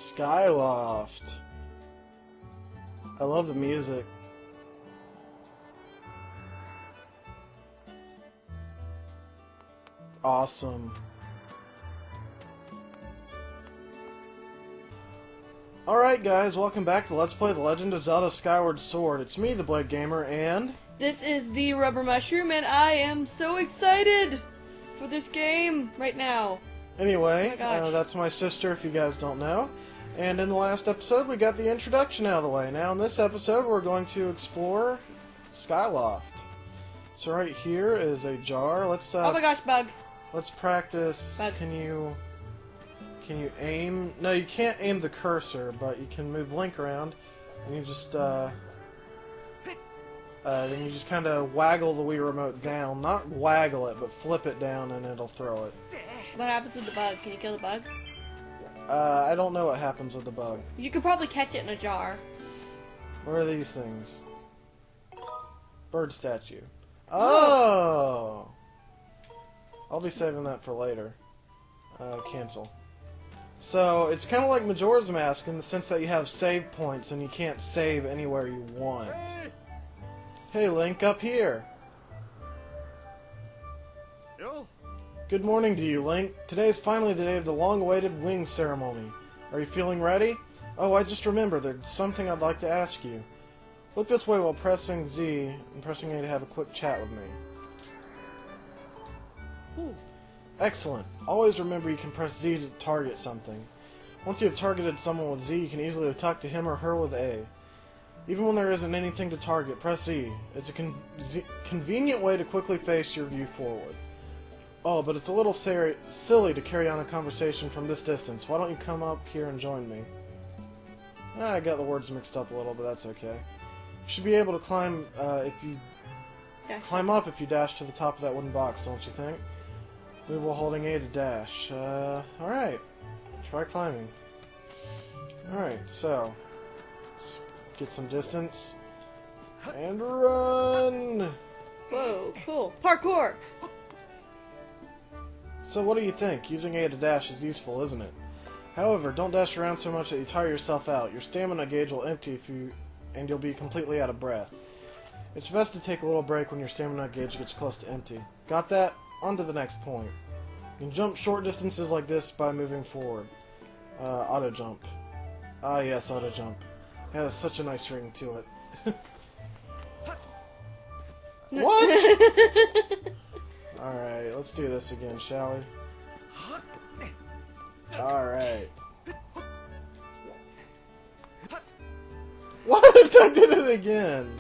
Skyloft. I love the music. Awesome. Alright guys, welcome back to Let's Play The Legend of Zelda Skyward Sword. It's me, TheBladeGamer, and... This is TheRubberMushroom, and I am so excited for this game right now. Anyway, Oh that's my sister if you guys don't know. And in the last episode we got the introduction out of the way. Now in this episode we're going to explore Skyloft. So right here is a jar. Let's oh my gosh, bug. Let's practice. Bug. Can you aim? No, you can't aim the cursor, but you can move Link around, and you just then you just kind of waggle the Wii remote down. Not waggle it, but flip it down, and it'll throw it. What happens with the bug? Can you kill the bug? I don't know what happens with the bug. You could probably catch it in a jar. What are these things? Bird statue. Oh! I'll be saving that for later. Cancel. So, it's kind of like Majora's Mask in the sense that you have save points and you can't save anywhere you want. Hey, Link, up here! Good morning to you, Link. Today is finally the day of the long-awaited wing ceremony. Are you feeling ready? Oh, I just remembered there's something I'd like to ask you. Look this way while pressing Z and pressing A to have a quick chat with me. Excellent. Always remember you can press Z to target something. Once you have targeted someone with Z, you can easily talk to him or her with A. Even when there isn't anything to target, press Z. It's a convenient way to quickly face your view forward. Oh, but it's a little silly to carry on a conversation from this distance. Why don't you come up here and join me? I got the words mixed up a little, but that's okay. You should be able to climb climb up if you dash to the top of that wooden box, don't you think? Move while holding A to dash. Alright. Try climbing. Alright, so let's get some distance. And run! Whoa, cool. Parkour! So what do you think? Using A to dash is useful, isn't it? However, don't dash around so much that you tire yourself out. Your stamina gauge will empty and you'll be completely out of breath. It's best to take a little break when your stamina gauge gets close to empty. Got that? On to the next point. You can jump short distances like this by moving forward. Auto jump. Ah yes, auto jump. It has such a nice ring to it. What? Alright, let's do this again, shall we? Alright. What? I did it again!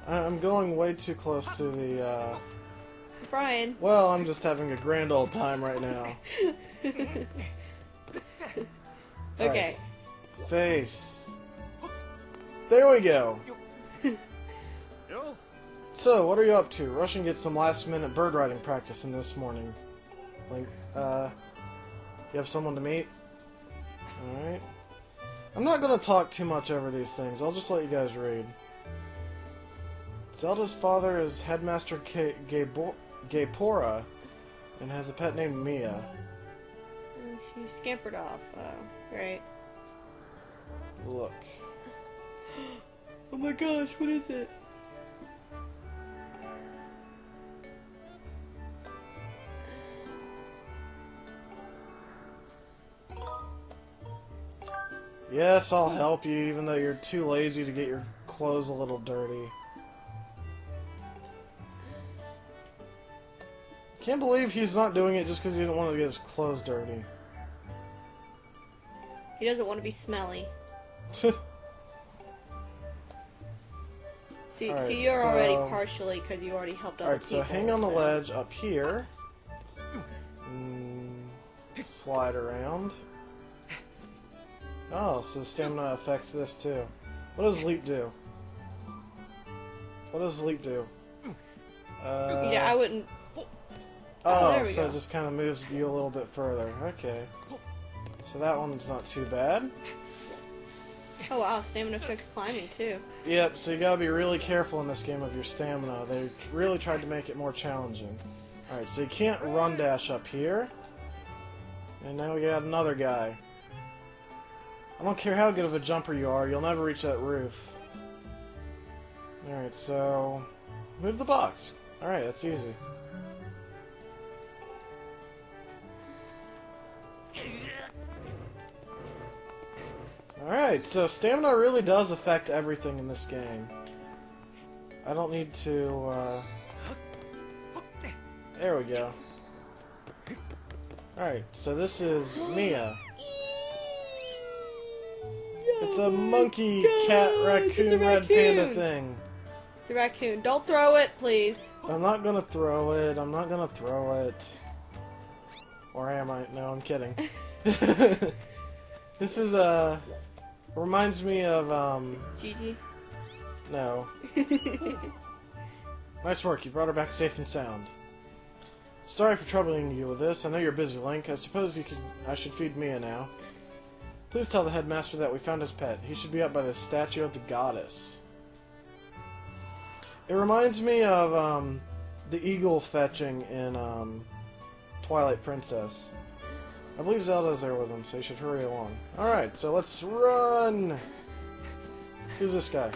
I'm going way too close to the, Brian. Well, I'm just having a grand old time right now. Okay. Right. Face. There we go! So, what are you up to? Rushing to get some last-minute bird riding practice in this morning. Like, you have someone to meet? Alright. I'm not gonna talk too much over these things. I'll just let you guys read. Zelda's father is Headmaster Gaepora and has a pet named Mia. She scampered off. Right. Look. Oh my gosh, what is it? Yes, I'll help you, even though you're too lazy to get your clothes a little dirty. Can't believe he's not doing it just because he didn't want to get his clothes dirty. He doesn't want to be smelly. See, right, see, you're already partially, because you already helped other people. Alright, so hang on the ledge up here. Slide around. Oh, so stamina affects this too. What does leap do? What does leap do? Yeah, I wouldn't... Oh, so it just kind of moves you a little bit further. Okay. So that one's not too bad. Oh wow, stamina affects climbing too. Yep, so you gotta be really careful in this game of your stamina. They really tried to make it more challenging. Alright, so you can't run dash up here. And now we got another guy. I don't care how good of a jumper you are, you'll never reach that roof. Alright, so... move the box. Alright, that's easy. Alright, so stamina really does affect everything in this game. I don't need to, there we go. Alright, so this is Mia. It's a monkey, cat, raccoon, red panda thing. It's a raccoon. Don't throw it, please. I'm not gonna throw it. I'm not gonna throw it. Or am I? No, I'm kidding. This is, reminds me of, Gigi? No. Nice work. You brought her back safe and sound. Sorry for troubling you with this. I know you're busy, Link. I suppose I should feed Mia now. Please tell the headmaster that we found his pet. He should be up by the statue of the goddess. It reminds me of the eagle fetching in Twilight Princess. I believe Zelda's there with him, so you should hurry along. Alright, so let's run! Who's this guy?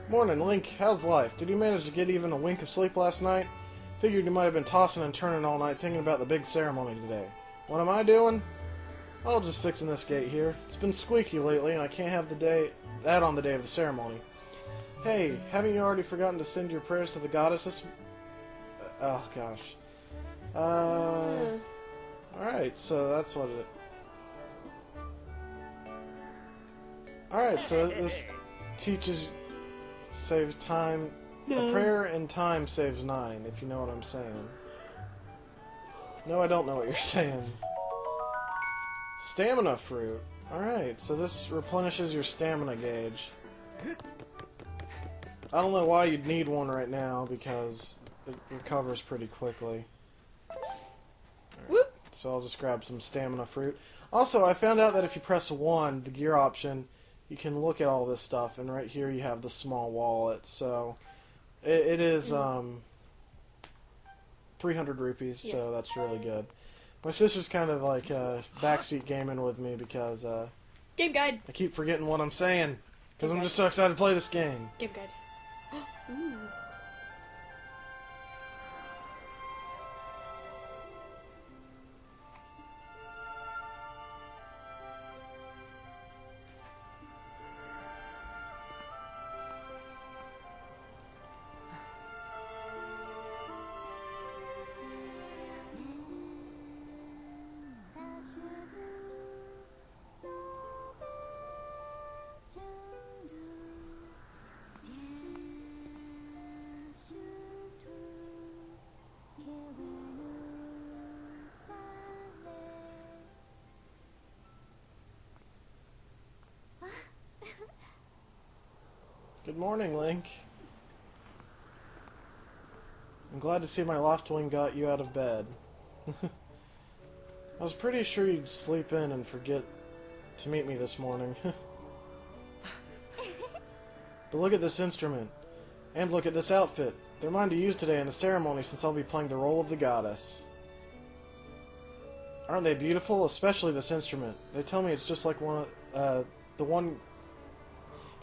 Morning, Link. How's life? Did you manage to get even a wink of sleep last night? Figured you might have been tossing and turning all night thinking about the big ceremony today. What am I doing? Oh, just fixing this gate here. It's been squeaky lately, and I can't have that on the day of the ceremony. Hey, haven't you already forgotten to send your prayers to the goddesses? Oh, gosh. Alright, so that's what it... Alright, so this saves time... A prayer and time saves 9, if you know what I'm saying. No, I don't know what you're saying. Stamina fruit. Alright, so this replenishes your stamina gauge. I don't know why you'd need one right now, because it recovers pretty quickly. Right, so I'll just grab some stamina fruit. Also, I found out that if you press 1, the gear option, you can look at all this stuff, and right here you have the small wallet, so... It is 300 rupees, so that's really good. My sister's kind of like backseat gaming with me because Game guide. I keep forgetting what I'm saying because I'm just so excited to play this game. Game guide. Ooh. Good morning, Link. I'm glad to see my loftwing got you out of bed. I was pretty sure you'd sleep in and forget to meet me this morning. But look at this instrument. And look at this outfit. They're mine to use today in the ceremony since I'll be playing the role of the goddess. Aren't they beautiful? Especially this instrument. They tell me it's just like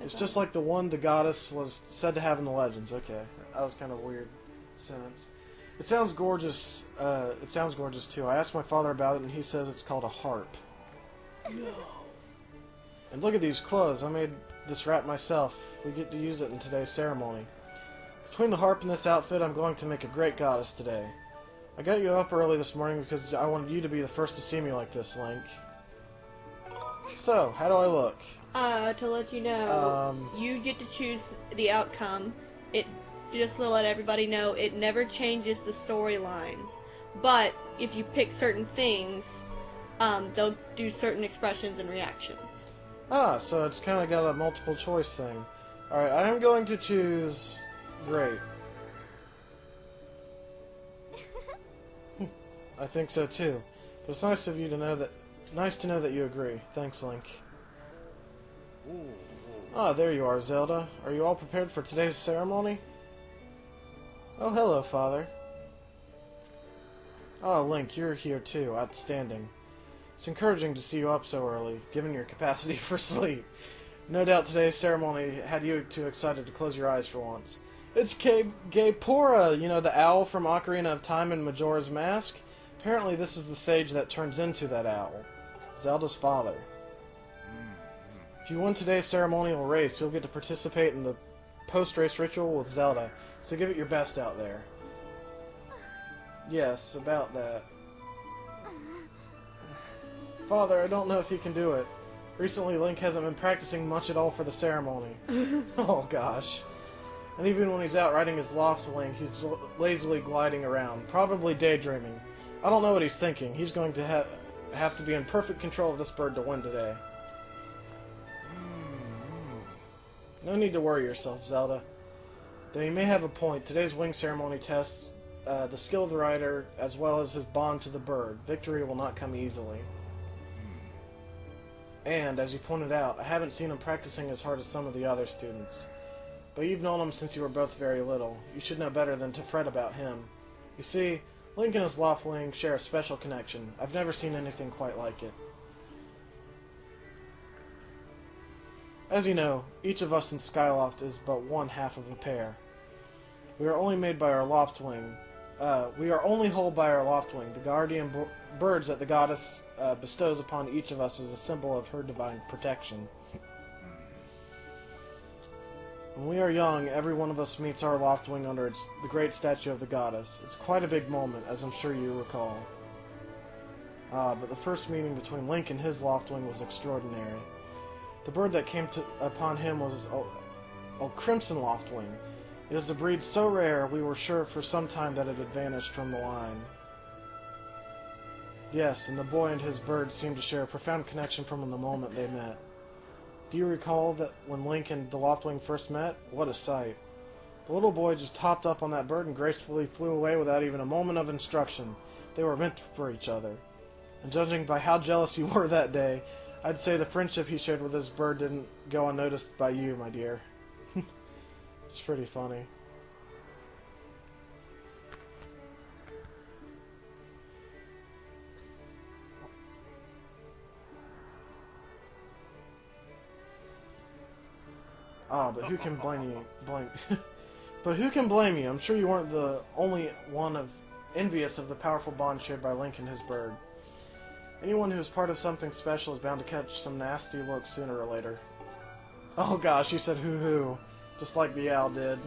It's just like the one the goddess was said to have in the legends. Okay, that was kind of a weird sentence. It sounds gorgeous. It sounds gorgeous too. I asked my father about it, and he says it's called a harp. No. And look at these clothes. I made this wrap myself. We get to use it in today's ceremony. Between the harp and this outfit, I'm going to make a great goddess today. I got you up early this morning because I wanted you to be the first to see me like this, Link. So, how do I look? To let you know, you get to choose the outcome. Just to let everybody know, it never changes the storyline. But if you pick certain things, they'll do certain expressions and reactions. Ah, so it's kind of got a multiple choice thing. Alright, I am going to choose... Great. I think so too. But it's nice of you to know that... Nice to know that you agree. Thanks, Link. Ah, there you are, Zelda. Are you all prepared for today's ceremony? Oh, hello, Father. Oh, Link, you're here too. Outstanding. It's encouraging to see you up so early, given your capacity for sleep. No doubt today's ceremony had you too excited to close your eyes for once. It's Gaepora, you know, the owl from Ocarina of Time and Majora's Mask? Apparently this is the sage that turns into that owl. Zelda's father. If you win today's ceremonial race, you'll get to participate in the post-race ritual with Zelda, so give it your best out there. Yes, about that. Father, I don't know if he can do it. Recently, Link hasn't been practicing much at all for the ceremony. Oh, gosh. And even when he's out riding his loftwing, he's lazily gliding around, probably daydreaming. I don't know what he's thinking. He's going to have to be in perfect control of this bird to win today. No need to worry yourself, Zelda. Though you may have a point, today's wing ceremony tests the skill of the rider as well as his bond to the bird. Victory will not come easily. And, as you pointed out, I haven't seen him practicing as hard as some of the other students. But you've known him since you were both very little. You should know better than to fret about him. You see, Link and his loftwing share a special connection. I've never seen anything quite like it. As you know, each of us in Skyloft is but one half of a pair. We are only made by our loftwing. We are only whole by our loftwing, the guardian birds that the goddess bestows upon each of us as a symbol of her divine protection. When we are young, every one of us meets our loftwing under the great statue of the goddess. It's quite a big moment, as I'm sure you recall. But the first meeting between Link and his loftwing was extraordinary. The bird that came upon him was a crimson loftwing. It is a breed so rare, we were sure for some time that it had vanished from the line. Yes, and the boy and his bird seemed to share a profound connection from the moment they met. Do you recall that when Link and the loftwing first met? What a sight. The little boy just hopped up on that bird and gracefully flew away without even a moment of instruction. They were meant for each other. And judging by how jealous you were that day, I'd say the friendship he shared with his bird didn't go unnoticed by you, my dear. It's pretty funny. But who can blame you? But who can blame you? I'm sure you weren't the only one envious of the powerful bond shared by Link and his bird. Anyone who's part of something special is bound to catch some nasty looks sooner or later. Oh gosh, you said hoo-hoo. Just like the owl did.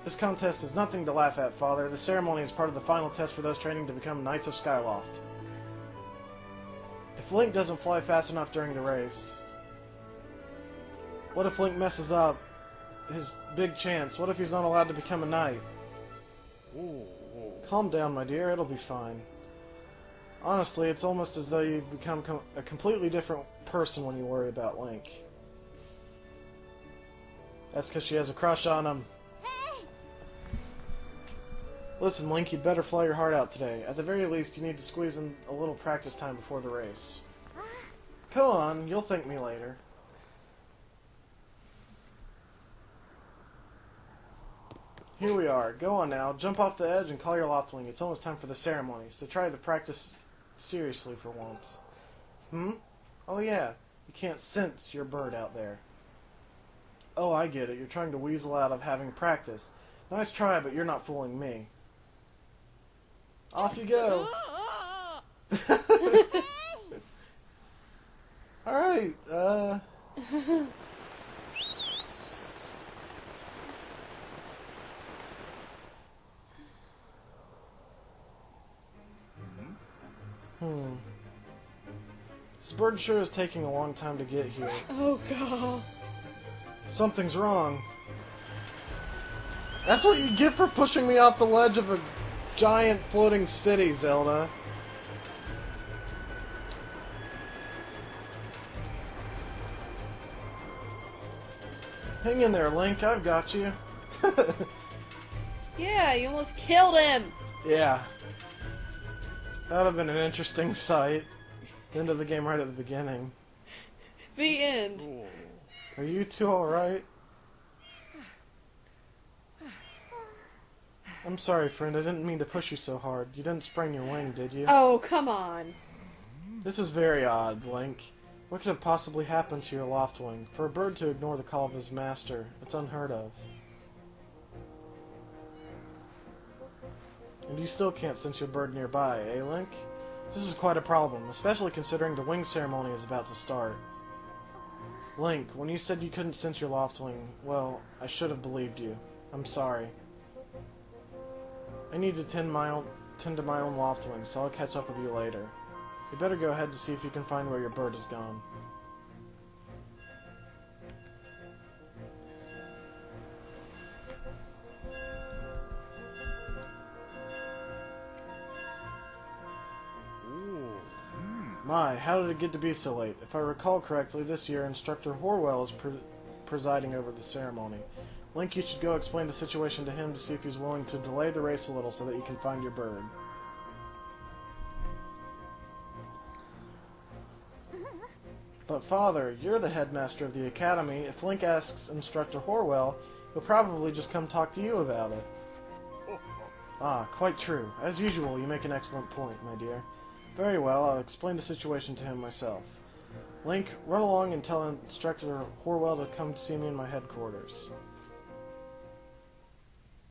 This contest is nothing to laugh at, Father. The ceremony is part of the final test for those training to become Knights of Skyloft. If Link doesn't fly fast enough during the race... What if Link messes up his big chance? What if he's not allowed to become a knight? Calm down, my dear. It'll be fine. Honestly, it's almost as though you've become a completely different person when you worry about Link. That's because she has a crush on him. Listen, Link, you'd better fly your heart out today. At the very least, you need to squeeze in a little practice time before the race. Come on, you'll thank me later. Here we are. Go on now. Jump off the edge and call your loftwing. It's almost time for the ceremony, so try to practice seriously for once. Oh yeah, you can't sense your bird out there. Oh, I get it. You're trying to weasel out of having practice. Nice try, but you're not fooling me. Off you go. Alright, This bird sure is taking a long time to get here. Oh, God. Something's wrong. That's what you get for pushing me off the ledge of a giant floating city, Zelda. Hang in there, Link. I've got you. Yeah, you almost killed him. Yeah. That would have been an interesting sight. End of the game right at the beginning. The end. Are you two alright? I'm sorry, friend. I didn't mean to push you so hard. You didn't sprain your wing, did you? Oh, come on. This is very odd, Link. What could have possibly happened to your loftwing? For a bird to ignore the call of his master, it's unheard of. And you still can't sense your bird nearby, eh, Link? This is quite a problem, especially considering the wing ceremony is about to start. Link, when you said you couldn't sense your loftwing, well, I should have believed you. I'm sorry. I need to tend to my own loftwing, so I'll catch up with you later. You better go ahead to see if you can find where your bird has gone. My, how did it get to be so late? If I recall correctly, this year Instructor Horwell is presiding over the ceremony. Link, you should go explain the situation to him to see if he's willing to delay the race a little so that you can find your bird. But Father, you're the headmaster of the academy. If Link asks Instructor Horwell, he'll probably just come talk to you about it. Ah, quite true. As usual, you make an excellent point, my dear. Very well, I'll explain the situation to him myself. Link, run along and tell Instructor Horwell to come see me in my headquarters.